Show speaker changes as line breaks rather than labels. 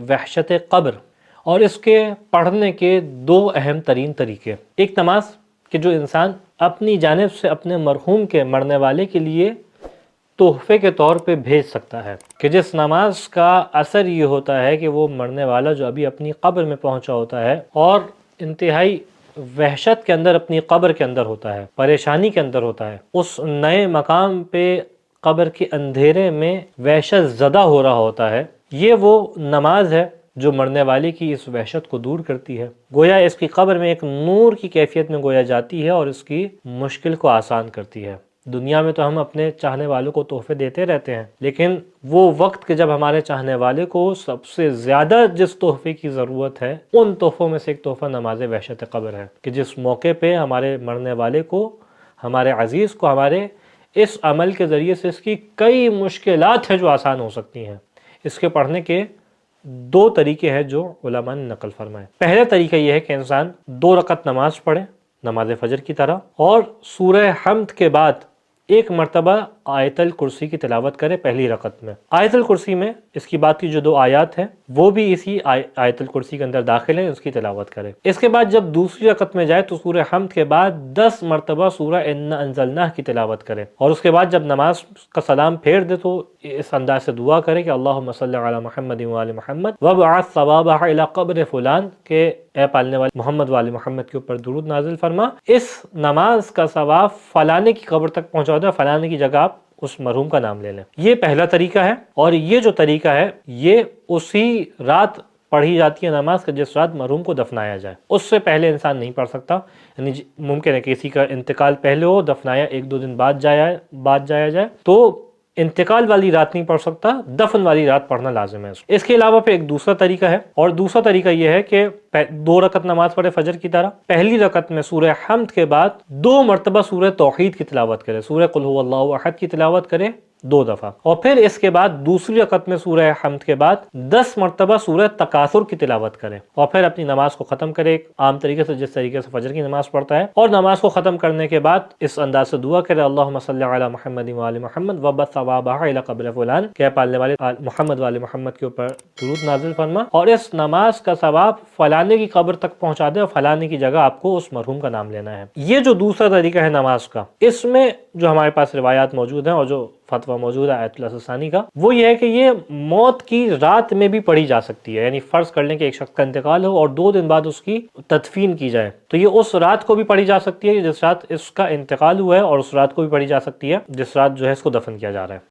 وحشت قبر اور اس کے پڑھنے کے دو اہم ترین طریقے۔ ایک نماز کہ جو انسان اپنی جانب سے اپنے مرحوم کے مرنے والے کے لیے تحفے کے طور پہ بھیج سکتا ہے، کہ جس نماز کا اثر یہ ہوتا ہے کہ وہ مرنے والا جو ابھی اپنی قبر میں پہنچا ہوتا ہے اور انتہائی وحشت کے اندر اپنی قبر کے اندر ہوتا ہے، پریشانی کے اندر ہوتا ہے، اس نئے مقام پہ قبر کے اندھیرے میں وحشت زدہ ہو رہا ہوتا ہے، یہ وہ نماز ہے جو مرنے والے کی اس وحشت کو دور کرتی ہے۔ گویا اس کی قبر میں ایک نور کی کیفیت میں گویا جاتی ہے اور اس کی مشکل کو آسان کرتی ہے۔ دنیا میں تو ہم اپنے چاہنے والوں کو تحفے دیتے رہتے ہیں، لیکن وہ وقت کہ جب ہمارے چاہنے والے کو سب سے زیادہ جس تحفے کی ضرورت ہے، ان تحفوں میں سے ایک تحفہ نماز وحشت قبر ہے، کہ جس موقع پہ ہمارے مرنے والے کو، ہمارے عزیز کو، ہمارے اس عمل کے ذریعے سے اس کی کئی مشکلات ہیں جو آسان ہو سکتی ہیں۔ اس کے پڑھنے کے دو طریقے ہیں جو علماء نے نقل فرمائے۔ پہلا طریقہ یہ ہے کہ انسان 2 رکعت نماز پڑھے نماز فجر کی طرح، اور سورہ حمد کے بعد ایک مرتبہ آیت الکرسی کی تلاوت کرے پہلی رکعت میں۔ آیت الکرسی میں اس کی بعد کی جو 2 آیات ہیں وہ بھی اسی آیت الکرسی کے اندر داخل ہیں، اس کی تلاوت کرے۔ اس کے بعد جب دوسری رکعت میں جائے تو سورہ حمد کے بعد 10 مرتبہ سورہ انا انزلناہ کی تلاوت کرے، اور اس کے بعد جب نماز کا سلام پھیر دے تو اس انداز سے دعا کرے کہ اللہم صلی علی محمد وآل محمد وابعث ثوابہ الی قبر فلان، کہ اے پالنے والے محمد وآل محمد کے اوپر درود نازل فرما، اس نماز کا ثواب فلانے کی قبر تک پہنچا دے، فلانے کی جگہ آپ اس مرحوم کا نام لے لیں۔ یہ پہلا طریقہ ہے، اور یہ جو طریقہ ہے یہ اسی رات پڑھی جاتی ہے نماز کہ جس رات مرحوم کو دفنایا جائے، اس سے پہلے انسان نہیں پڑھ سکتا۔ یعنی ممکن ہے کہ کسی کا انتقال پہلے ہو، دفنایا 1-2 دن بعد جایا جائے، تو انتقال والی رات نہیں پڑھ سکتا، دفن والی رات پڑھنا لازم ہے۔ اس کے علاوہ پہ ایک دوسرا طریقہ ہے، اور دوسرا طریقہ یہ ہے کہ 2 رکعت نماز پڑھے فجر کی طرح، پہلی رکعت میں سورہ حمد کے بعد 2 مرتبہ سورہ توحید کی تلاوت کرے، سورہ قل هو اللہ احد کی تلاوت کرے 2 دفعہ، اور پھر اس کے بعد دوسری رکعت میں سورہ حمد کے بعد 10 مرتبہ سورہ تکاثر کی تلاوت کرے، اور پھر اپنی نماز کو ختم کرے عام طریقے سے جس طریقے سے فجر کی نماز پڑھتا ہے، اور نماز کو ختم کرنے کے بعد اس انداز سے دعا کرے اللہم صلی علی محمد وآل محمد وابعث ثوابہ الی قبر فلان، کہ پالنے والے محمد وآل محمد کے اوپر درود نازل فرما اور اس نماز کا ثواب فلانے کی قبر تک پہنچا دے، اور فلانے کی جگہ آپ کو اس مرحوم کا نام لینا ہے۔ یہ جو دوسرا طریقہ ہے نماز کا، اس میں جو ہمارے پاس روایات موجود ہیں اور جو فتویٰ موجود ہے آیت اللہ الثانی کا، وہ یہ ہے کہ یہ موت کی رات میں بھی پڑھی جا سکتی ہے۔ یعنی فرض کر لیں کہ ایک شخص کا انتقال ہو اور 2 دن بعد اس کی تدفین کی جائے، تو یہ اس رات کو بھی پڑھی جا سکتی ہے جس رات اس کا انتقال ہوا ہے، اور اس رات کو بھی پڑھی جا سکتی ہے جس رات جو ہے اس کو دفن کیا جا رہا ہے۔